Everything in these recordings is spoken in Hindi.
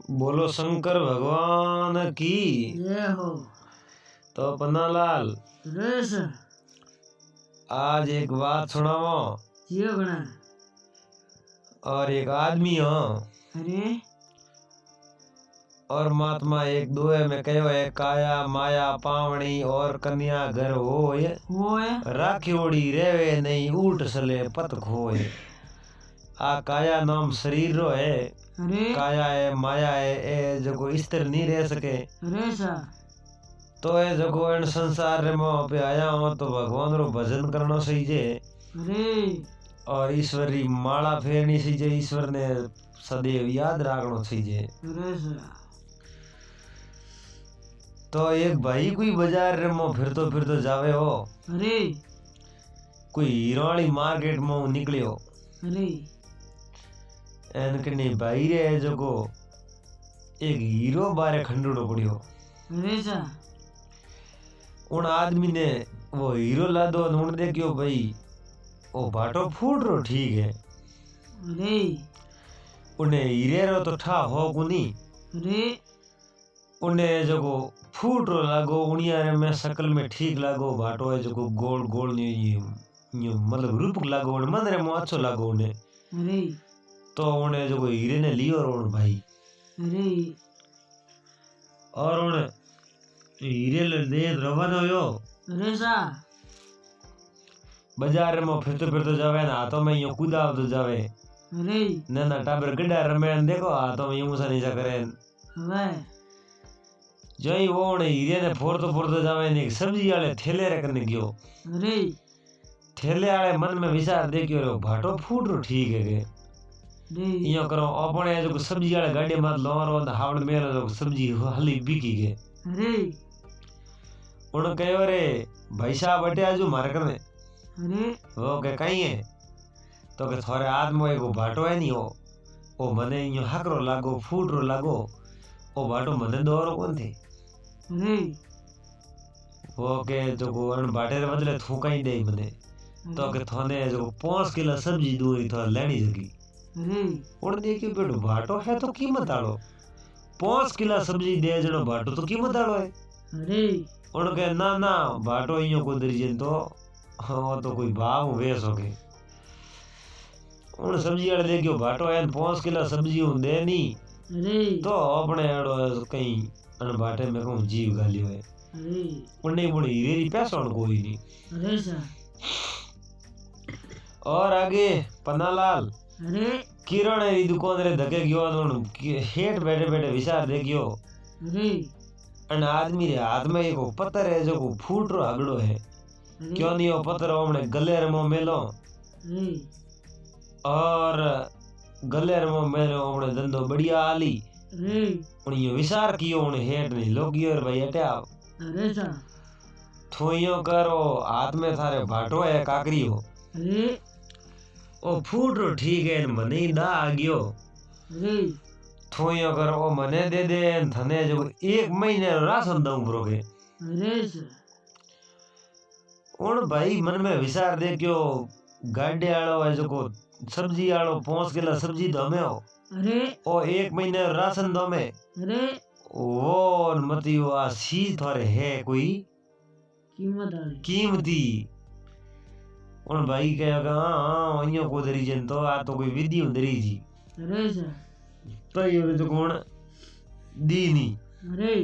बोलो शंकर भगवान की जय हो। तो पन्नालाल सुरेश आज एक बात सुनाओ। जियो गणा। और एक आदमी हो अरे और महात्मा एक दुए में कहो है काया माया पावणी और कन्या घर होए राखियोड़ी रेवे नहीं ऊट सले पत खोए। आ काया नाम शरीर रो है। अरे काया है माया है ए जो स्थिर नहीं रह सके। अरे सा तो है जो इन संसार रे मोह पे आया हो तो भगवान रो भजन करना सही जे। अरे और ईश्वर री माला फेरनी सही जे। ईश्वर ने सदैव याद रखना सही जे। अरे सा तो एक भाई कोई बाजार रे मोह फिरतो जावे हो। अरे कोई हीरो वाली मार्केट में निकलियो। अरे एन कने भाई रे जो एक हीरो बारे खंडूड़ो पड़ियो। अरे सा उन आदमी ने वो हीरो ला दो उन देखियो भाई वो भाटो फूट रो ठीक है। अरे उन्हें हीरे रो तो ठा हो कुनी। अरे उन्हें जो फूट रो लागो उनिया रे में शकल में ठीक लागो। भाटो है जो गोल गोल नहीं मतलब रूप लागो उन्हें मन रे में अच्छो लागो उन्हें। अरे तो उन्हें जो हीरे ने लियो रो भाई। अरे और उन्हें हीरे ले दे रवाना हो। अरे सा बाजार में फिरतो जावे ना हाथों में यूं कूदाव तो जावे। अरे ना टाबर गड्ढा रमे देखो हाथों में यूं सा नीचा करे। वे जो ही वो उन्हें हीरे ने फोड़तो जावे ने सब्जी वाले थैले रखने गयो। अरे थैले वाले मन में विचार देखियो रो भाटो फूट रो ठीक है के अरे यो करो अपने जो सब्जी वाले गाड़ी मत लोरो हावड़ में जो सब्जी हली बिकी के। अरे उन कहो रे भाई साहब बटे आजू मारे करने। अरे वो के कहीं है तो के थोड़े आदमी एक भाटो है नहीं हो ओ मने यो हकरो लागो फूट रो लागो ओ भाटो मने दोरो कौन थे। अरे वो के जो अन भाटे रे बदले थूका ही दे मने तो के थोने जो 5 किलो सब्जी दूरी तो लेनी जगी। अरे उन देखियो बेटो भाटो है तो कीमत आलो 5 किलो सब्जी दे जनो भाटो तो कीमत आलो है। अरे उन के ना भाटो इयो को दरिजन तो हाँ तो कोई भाव वेस हो गए। उन सब्जी वाले देखियो भाटो है 5 किलो सब्जी दे नहीं अरे तो अपने एड़ो कहीं अन भाटे में कहूं जीव गालियो है। अरे उन्हें बुढ़ी हीरे री पैसा कोई नहीं। अरे सा और आगे पन्नालाल अरे किरण री दुकान रे धके गयो तो हेठ बैठे विचार देखियो। अरे अन आदमी रे हाथ में एक पत्थर है जो फूट रो हगड़ो है। क्यों नहीं वो पत्थर हमने गले रे में मेलो अरे और गले रे में मेलो हमने धंधो बढ़िया आली। अरे उन्हें विचार कियो उन्हें हेठ नहीं लोगियो रे भाई हटे आओ अरे सा थोइयो करो हाथ में थारे भाटो है काकरी हो। अरे ओ फूट रो ठीक है मने दा आ गयो अरे थोइयो करो ओ मने दे दे थने जो 1 महीने राशन दऊं ब्रोगे। अरे सा उन भाई मन में विचार देखियो गाड़े वालो है जो सब्जी वालो 5 किलो सब्जी दो में हो अरे ओ 1 महीने राशन दो में अरे वो मती वो सी थोड़े है कोई कीमत आली कीमती। उन भाई कहेगा हाँ इयो को दरीजन तो आ तो कोई विधि उधरी जी अरे सा तो ये जो कौन दी नहीं। अरे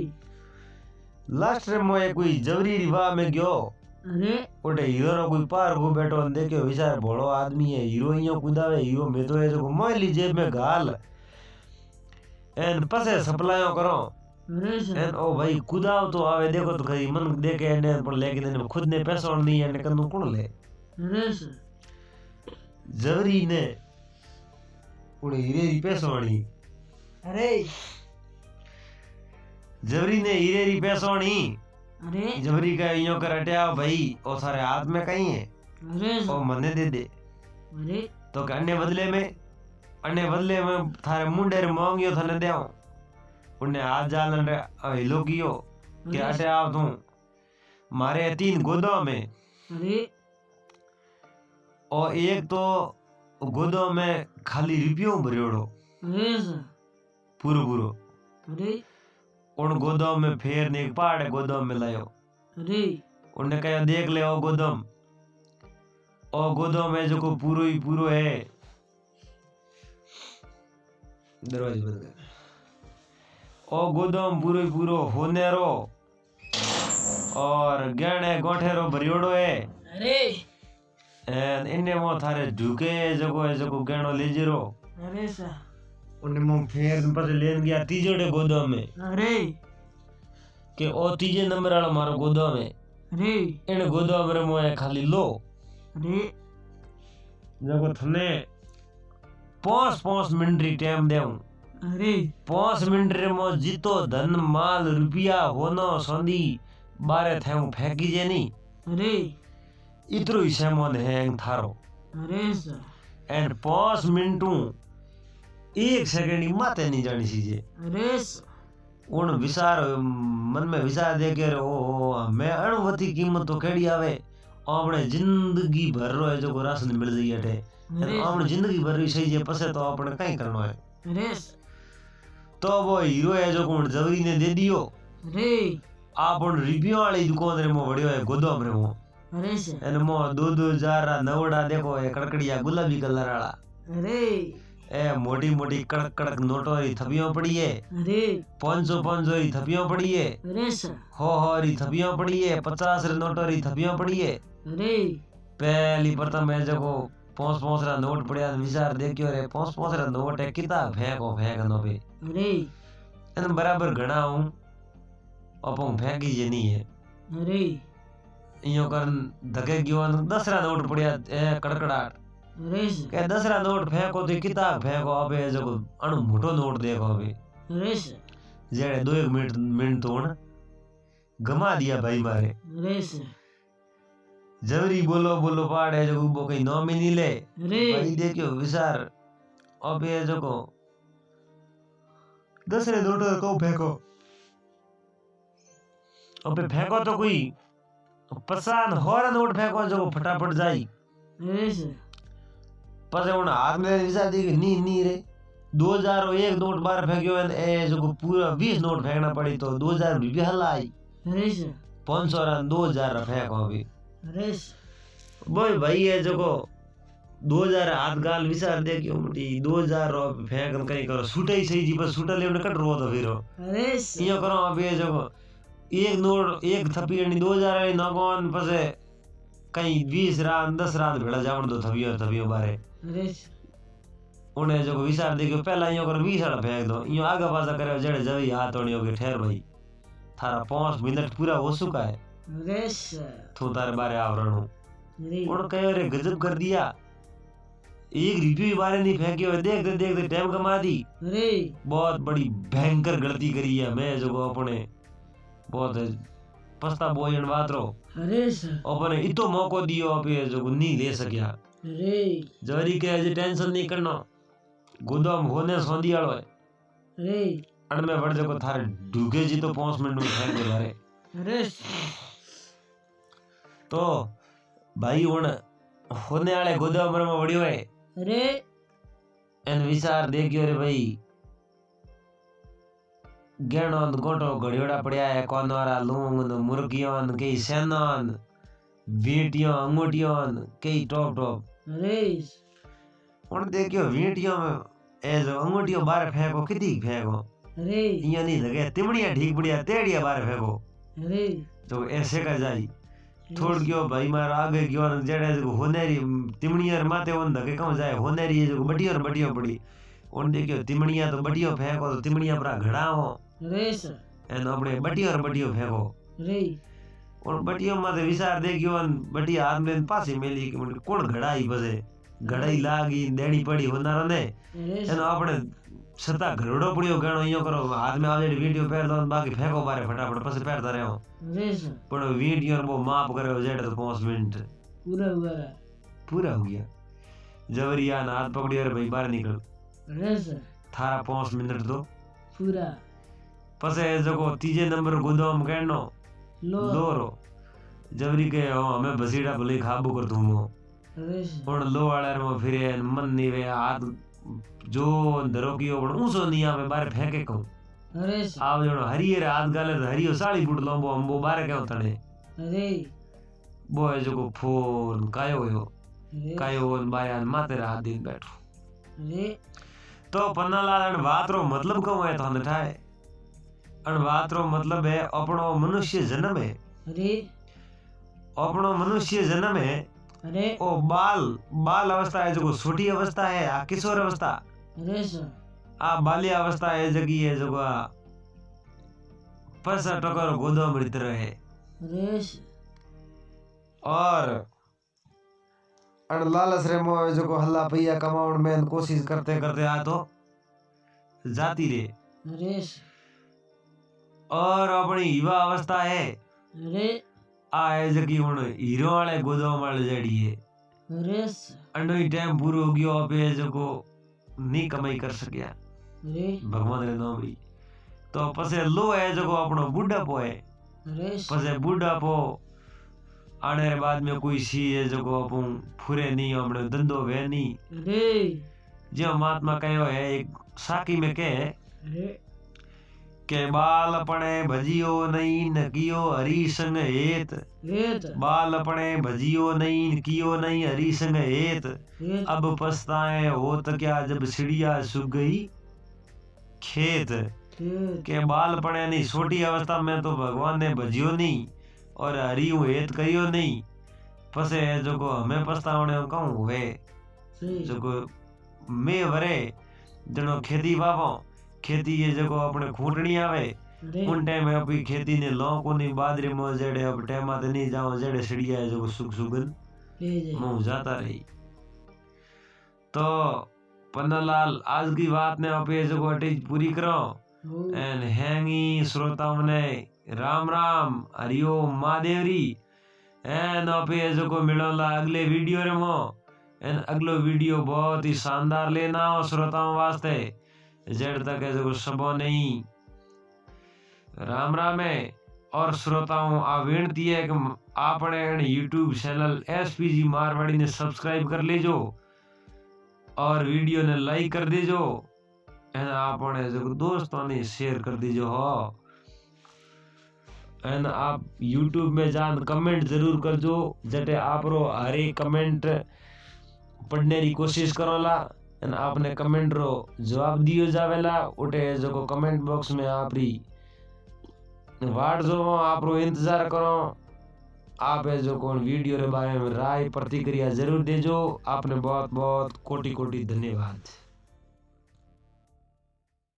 लास्ट रे मोए कोई जबरी रिवाह में गयो अरे ओटे हीरो रो कोई पार को बैठो देखियो विचार भोळो आदमी है हीरो इयो कुदावे हीरो में तो है जो मोइली जेब में गाल एन पसे सप्लायो करो अरे सा एन ओ भाई कुदाव तो आवे देखो तो कहीं मन देखे ने पर लेकिन ने खुद ने पैसा नहीं है ने कनु कौन ले। अरे सा जबरी ने उड़े हीरे री पैसोणी अरे जबरी ने हीरे री पैसोणी अरे जबरी का इयो करट्या भाई ओ सारे हाथ में कहीं है अरे सा ओ मने दे दे अरे तो अन्य बदले में थारे मुंडे रे मांगियो थने देओ उन्हें हाथ जालन रे हिलो कियो के अटे आव तू मारे 3 गोदों में अरे और एक तो गोदों में खाली रुपयो भरियोड़ो अरे सा पूरो अरे उन गोदाम में फेर ने एक पहाड़ गोदाम में लायो। अरे उन्हें कहा देख ले ओ गोदाम है जो को पूरो ही पूरो है। दरवाजे बंद कर। ओ गोदाम पूरो ही पूरो होने रो और गहने गोठेरो भरियोड़ो है। अरे इन्ने मो थारे झुके जको गहनो ले जीरो। अरे सा उन्हें मो फेर पर लेन गया तीजोड़े गोदाम में अरे के ओ तीजे नंबर वाला मारो गोदाम है। अरे इन गोदाम रे मो खाली लो अरे जको थने 5 मिनट री टाइम देऊं। अरे 5 मिनट रे मो जीतो धन माल रुपया होनो सोंदी बारे थे फेंकी जे नहीं। अरे इतरो ही सेमोन हैंग थारो। अरे सा एंड 5 मिनटू 1 सेकंड माते नहीं जानी सीजे। अरे सा उन विचार मन में विचार दे के ओ मैं अणुवती कीमत तो केड़ी आवे अपने जिंदगी भर रो है जो राशन मिल जाई अटे अपने जिंदगी भर ही सही जे पसे तो अपने कई करनो है। अरे तो वो हीरो है जो कोण जवरी ने दे दियो। अरे आपन रिव्यू वाली दुकान रे मो बड़ियो है गोदाम रे मो। अरे सा एन मो 2000 नवड़ा देखो है कड़कड़िया गुलाबी कलर वाला। अरे ए मोटी मोटी कड़क कड़क नोटो री थपियों पड़ी है। अरे 500 री थपियों पड़ी है। अरे सा हो री थपियों पड़ी है। 50 री नोटो री थपियों पड़ी है। अरे पहली प्रथम है जको 5 रा नोट पड़िया विचार देखियो रे 5 रा नोट है किता फेंकनो पे। अरे एन बराबर घणा हूं अपन फेंकी जे नहीं है। अरे इयो कर धके गयो 10 रा नोट पड़िया ए कड़कड़ाट अरे सा के 10 रा नोट फेंको तो किता फेंको अबे जको अणु मोटो नोट देखो अबे अरे सा जेड़े 2 मिनट तो गमा दिया भाई मारे। अरे सा जवरी बोलो पाड़े जो वो कहीं नाम ही नहीं ले। अरे भाई देखियो विचार अबे जको 10 रे नोट को फेंको अबे फेंको तो कोई 50 होरा नोट फेंको जो फटाफट जाई। अरे सा पर उन हाथ में विचार दी नी रे 2001 नोट बार फेंक्यो ए जो पूरा 20 नोट फेंकना पड़ी तो 2000 भी हल आई। अरे सा 500 रा 2000 फेंको अभी अरे बोल भाई है जो 2000 हाथ गाल विचार दे क्यों मुटी 2000 रो फेंक कहीं करो सूटे ही सही जी पर सूटा लेने कट रो तो फिर अरे इयो करो अभी जो एक नोट एक थपी 2000 वाली नगोन पसे कहीं 20 रात 10 रात भेड़ा जावन दो थपियो बारे। अरे उन्हें जो विचार दे के पहला इयो कर 20 वाला फेंक दो इयो आगे पासा करे जेड़े जवी हाथ ओणियो के ठहर भाई थारा 5 मिनट पूरा हो चुका है। अरे तू तारे बारे आवरण हूं अरे और कहे रे गजब कर दिया एक रिव्यू बारे नहीं फेंके हुए देखते देखते टाइम कमा दी। अरे बहुत बड़ी भयंकर गलती करी है मैं जो अपने बहुत पछता बोयन बात रो अरे अपने इतो मौको दियो अबे जो नहीं ले सकिया। अरे जरी के अजे टेंशन नहीं करना गोदाम होने सोंदी वालो है। अरे अन में बढ़ जको थारे ढूके जी तो 5 मिनट में फेंक दे बारे। अरे तो भाई हुन होने वाले गोदाम में बढ़ियो है। अरे एन विचार देखियो रे भाई गहनो गोटो घड़ियोड़ा पड़िया है कोनवारा लूंग मुर्गियों कई सेनोन वीटियों अंगूठियों कई टॉप अरे उन देखियो वीटियों में ए जो अंगूठियों बाहर फेंको कितनी फेंको अरे इया नहीं लगे तिमड़िया ठीक बढ़िया तेड़िया बाहर फेंको अरे तो ऐसे का जाई छोड़ गयो भाई मार आगे गयो जेड़े जो होनेरी तिमड़िया माथे उन धके कम जाए होनेरी जो बटियो पड़ी उन देखियो तिमड़िया तो बटियो फेंको तो तिमड़िया पर घड़ा हो। अरे एन अपने बटियो फेंको अरे और बटियो माथे विचार देखियो बटिया हाथ में पासे मेली के मुंडे कोण घड़ाई बसे घड़ाई लागी देनी पड़ी होनारो ने एन अपने सता घरोड़ो पड़ियो गणो इयो करो हाथ में आवे वीडियो पैर दो बाकी फेंको बारे फटाफट पसे पैरता रहो पण वीडियो वो माप करे जेड़े तो 5 मिनट पूरा हो गया जवरिया ना हाथ पकड़ियो रे भाई बाहर निकल। अरे थारा 5 मिनट तो पूरा पसे जको तीजे नंबर गोदाम कहनो लोरो जवरी के हमें बसीड़ा भले खाबू कर दूंगो पण लो वाले रो फिर मन नहीं वे हाथ जो धरो कियो पण ऊंचो नहीं आवे बाहर फेंके कहूं अरे स आप जो हरिये रात गाले तो हरियो 40 फुट लंबो अंबो बारे क्यों तने अरे वो है जो फोन कायो हो अरे कायो बाया माते रात दिन बैठो अरे तो पन्नालाल अन बात रो मतलब क्यों है थाने ठाए अन बात रो मतलब है अपनो मनुष्य जन्म है अरे अपनो मनुष्य जन्म है अरे ओ बाल अवस्था है जो छोटी अवस्था है आ किशोर अवस्था अरे स आ बाल्य अवस्था है जगी है जो पस टकर गोदो मृत रहे अरे स और अन लालच रे मोह जो हल्ला पैया कमाउण में कोशिश करते करते आ तो जाती रे अरे स और अपनी युवा अवस्था है अरे आ है जगी हुन हीरो वाले गोदो मल जड़ी है अरे स अंडो ही टाइम पूरो हो गयो अब ये जो नहीं कमाई कर सकिया अरे भगवान रे नाम भी तो पसे लो है जो अपनो बुढ़ापो है अरे स पसे बुढ़ापो आने रे बाद में कोई सी है जो अपन फुरे नहीं हमने धंधो वे नहीं अरे जो महात्मा कहो है एक साकी में कहे अरे के बाल अपने भजियो नहीं न कियो हरि संग हेत हेत बाल अपने भजियो नहीं न कियो नहीं हरि संग हेत हेत अब पछताए होत क्या जब चिड़िया सुख गई खेत हेत के बाल पड़े नहीं छोटी अवस्था में तो भगवान ने भजियो नहीं और हरियो हेत करियो नहीं पसे जो को हमें पछतावने कहूँ हुए सही जो को मैं वरे जनो खेती वावो खेती ये जो को अपने खूंटनी आवे अरे उन टाइम में अपनी खेती ने लो को नहीं बाजरे में जड़े अब टाइम आते नहीं जाओ जड़े चिड़िया है जो को सुख सुगन ले जाए मुँह जाता रही तो पन्नालाल आज की बात ने आप ये जो को अटैच पूरी करो हो एन हैंगी श्रोताओं ने राम राम हरिओम महादेवरी एन आप ये जो को मिलोला अगले वीडियो रे मो एन अगलो वीडियो बहुत ही शानदार लेना हो श्रोताओं वास्ते जेड़ तक है जो सबो नहीं राम राम है और श्रोताओं आ विनती है कि आपने यूट्यूब चैनल एसपीजी मारवाड़ी ने सब्सक्राइब कर लीजो और वीडियो ने लाइक कर दीजो एन आपने जो दोस्तों ने शेयर कर दीजो हो एन आप यूट्यूब में जान कमेंट जरूर कर जो जटे आप रो हर एक कमेंट पढ़ने की कोशिश करोला एन आपने कमेंट रो जवाब दियो जावेला उठे जो को कमेंट बॉक्स में आप री वाट जो आप रो इंतजार करो आप जो कौन वीडियो रे बारे में राय प्रतिक्रिया जरूर देजो आपने बहुत बहुत कोटि कोटि धन्यवाद।